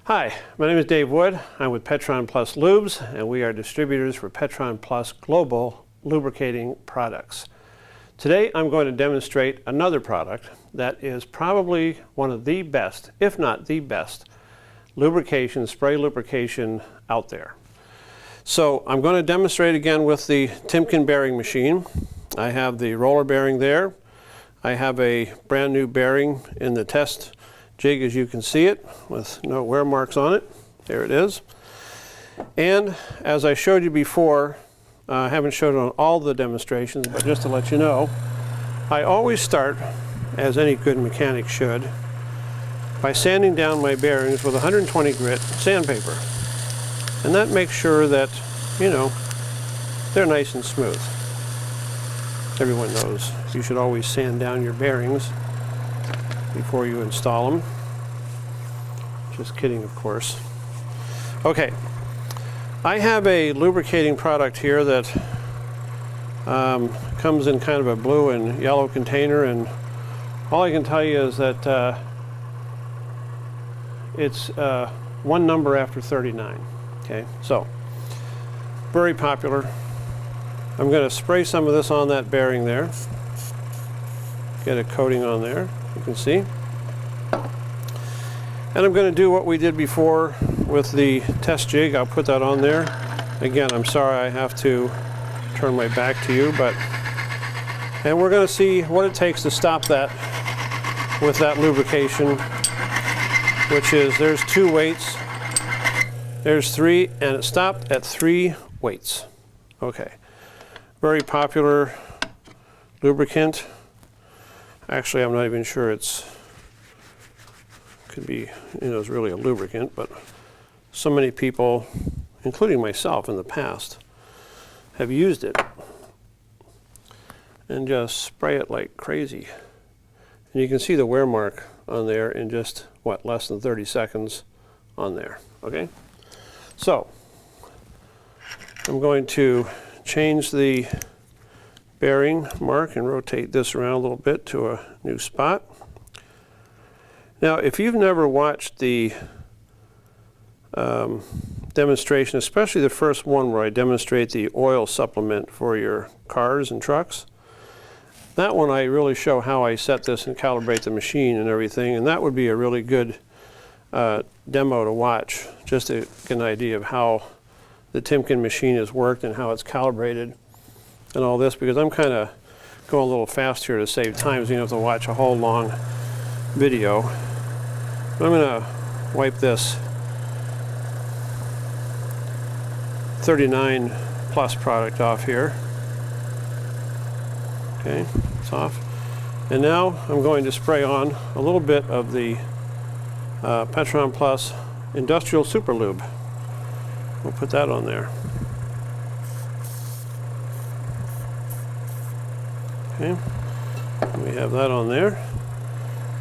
Hi, my name is Dave Wood. I'm with Petron Plus Lubes, and we are distributors for Petron Plus Global lubricating products. Today I'm going to demonstrate another product that is probably one of the best, if not the best, lubrication, spray lubrication out there. So I'm going to demonstrate again with the Timken bearing machine. I have the roller bearing there. I have a brand new bearing in the test jig, as you can see it, with no wear marks on it. There it is. And as I showed you before, I haven't showed it on all the demonstrations, but just to let you know, I always start, as any good mechanic should, by sanding down my bearings with 120 grit sandpaper. And that makes sure that, you know, they're nice and smooth. Everyone knows you should always sand down your bearings before you install them. Just kidding, of course. Okay, I have a lubricating product here that comes in kind of a blue and yellow container, and all I can tell you is that it's one number after 39. Okay, so very popular. I'm going to spray some of this on that bearing there. Get a coating on there, you can see. And I'm going to do what we did before with the test jig. I'll put that on there. Again, I'm sorry I have to turn my back to you, and we're going to see what it takes to stop that with that lubrication, which is, there's 2 weights, there's 3, and it stopped at 3 weights. Okay, very popular lubricant. Actually, I'm not even sure could be, you know, it's really a lubricant, but so many people, including myself in the past, have used it and just spray it like crazy. And you can see the wear mark on there in just, what, less than 30 seconds on there, okay? So, I'm going to change the bearing mark and rotate this around a little bit to a new spot. Now, if you've never watched the demonstration, especially the first one where I demonstrate the oil supplement for your cars and trucks, that one I really show how I set this and calibrate the machine and everything, and that would be a really good demo to watch, just to get an idea of how the Timken machine has worked and how it's calibrated and all this, because I'm kind of going a little fast here to save time, so you don't have to watch a whole long video. But I'm going to wipe this 39 plus product off here. Okay, it's off. And now I'm going to spray on a little bit of the Petron Plus Industrial Super Lube. We'll put that on there. Okay, we have that on there.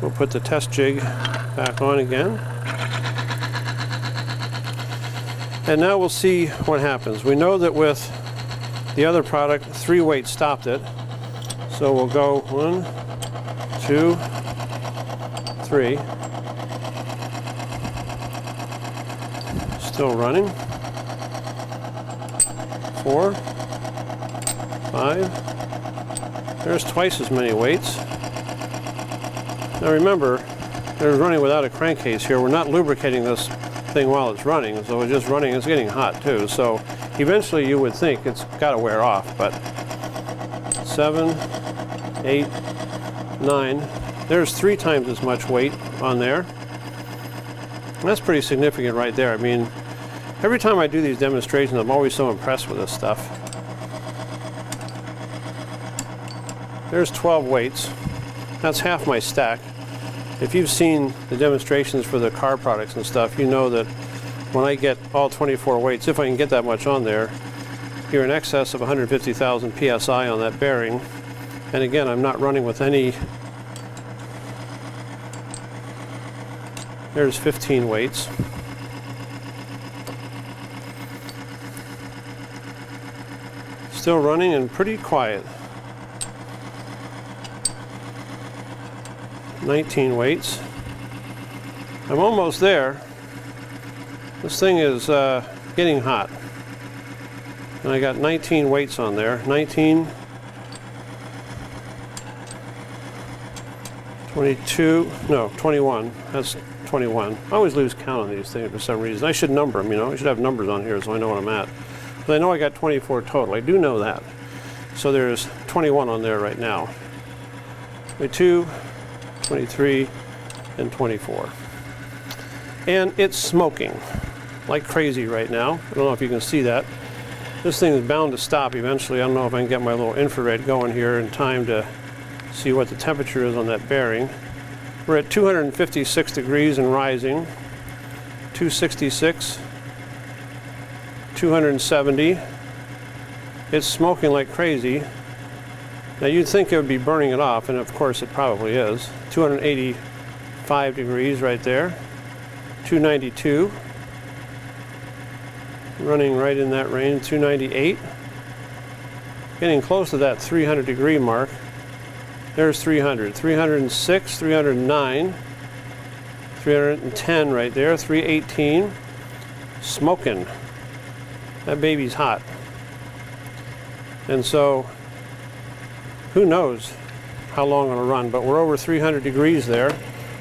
We'll put the test jig back on again. And now we'll see what happens. We know that with the other product, 3 weights stopped it. So we'll go 1, 2, 3. Still running. 4, 5. There's twice as many weights. Now remember, they're running without a crankcase here. We're not lubricating this thing while it's running, so it's just running. It's getting hot too, so eventually you would think it's got to wear off, but 7, 8, 9. There's 3 times as much weight on there. And that's pretty significant right there. I mean, every time I do these demonstrations, I'm always so impressed with this stuff. There's 12 weights. That's half my stack. If you've seen the demonstrations for the car products and stuff, you know that when I get all 24 weights, if I can get that much on there, you're in excess of 150,000 PSI on that bearing. And again, I'm not running with any. There's 15 weights. Still running and pretty quiet. 19 weights. I'm almost there. This thing is getting hot. And I got 19 weights on there. 19, 22, no, 21. That's 21. I always lose count on these things for some reason. I should number them, you know. I should have numbers on here so I know what I'm at. But I know I got 24 total. I do know that. So there's 21 on there right now. 22, 23, and 24. And it's smoking like crazy right now. I don't know if you can see that. This thing is bound to stop eventually. I don't know if I can get my little infrared going here in time to see what the temperature is on that bearing. We're at 256 degrees and rising. 266, 270. It's smoking like crazy. Now you'd think it would be burning it off, and of course it probably is. 285 degrees right there. 292. Running right in that range. 298. Getting close to that 300 degree mark. There's 300. 306, 309. 310 right there. 318. Smoking. That baby's hot. And so, who knows how long it'll run, but we're over 300 degrees there.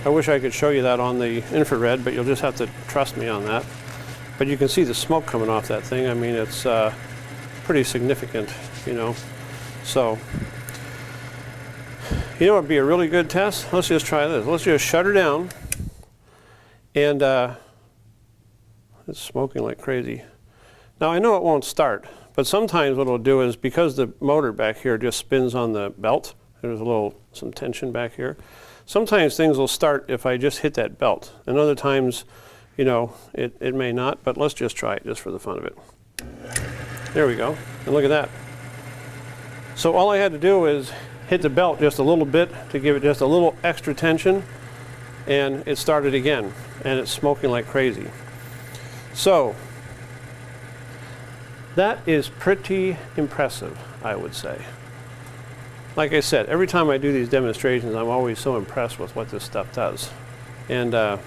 I wish I could show you that on the infrared, but you'll just have to trust me on that. But you can see the smoke coming off that thing. I mean, it's pretty significant, you know. So, you know what would be a really good test? Let's just try this. Let's just shut her down. And it's smoking like crazy. Now, I know it won't start. But sometimes what it'll do is, because the motor back here just spins on the belt, there's some tension back here. Sometimes things will start if I just hit that belt. And other times, you know, it may not, but let's just try it just for the fun of it. There we go. And look at that. So all I had to do is hit the belt just a little bit to give it just a little extra tension, and it started again. And it's smoking like crazy. So, that is pretty impressive, I would say. Like I said, every time I do these demonstrations, I'm always so impressed with what this stuff does. And I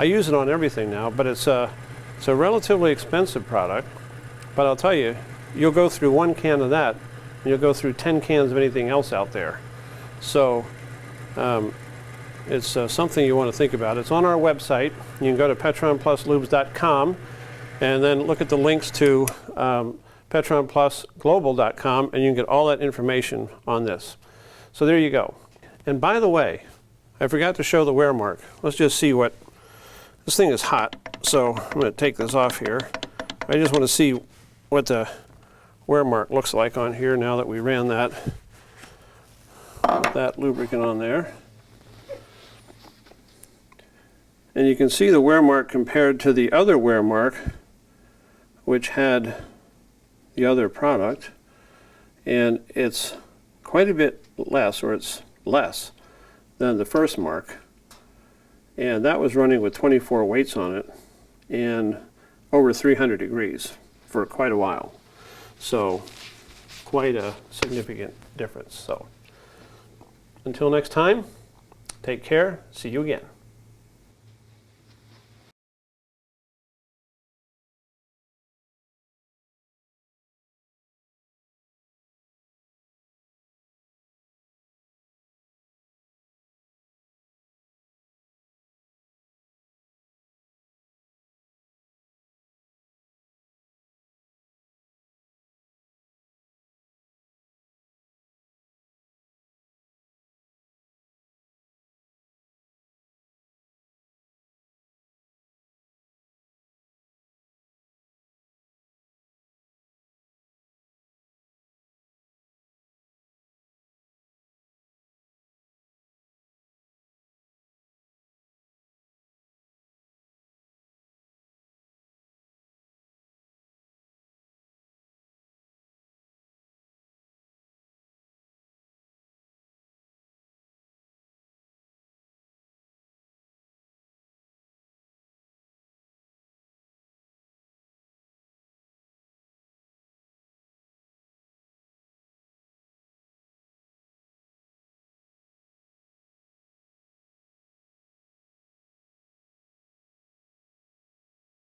use it on everything now, but it's a relatively expensive product. But I'll tell you, you'll go through one can of that, and you'll go through 10 cans of anything else out there. So it's something you want to think about. It's on our website. You can go to petronpluslubes.com. And then look at the links to petronplusglobal.com, and you can get all that information on this. So there you go. And by the way, I forgot to show the wear mark. Let's just see what, this thing is hot, so I'm going to take this off here. I just want to see what the wear mark looks like on here now that we ran that lubricant on there. And you can see the wear mark compared to the other wear mark, which had the other product, and it's quite a bit less, or it's less than the first mark. And that was running with 24 weights on it and over 300 degrees for quite a while. So quite a significant difference. So until next time, take care. See you again.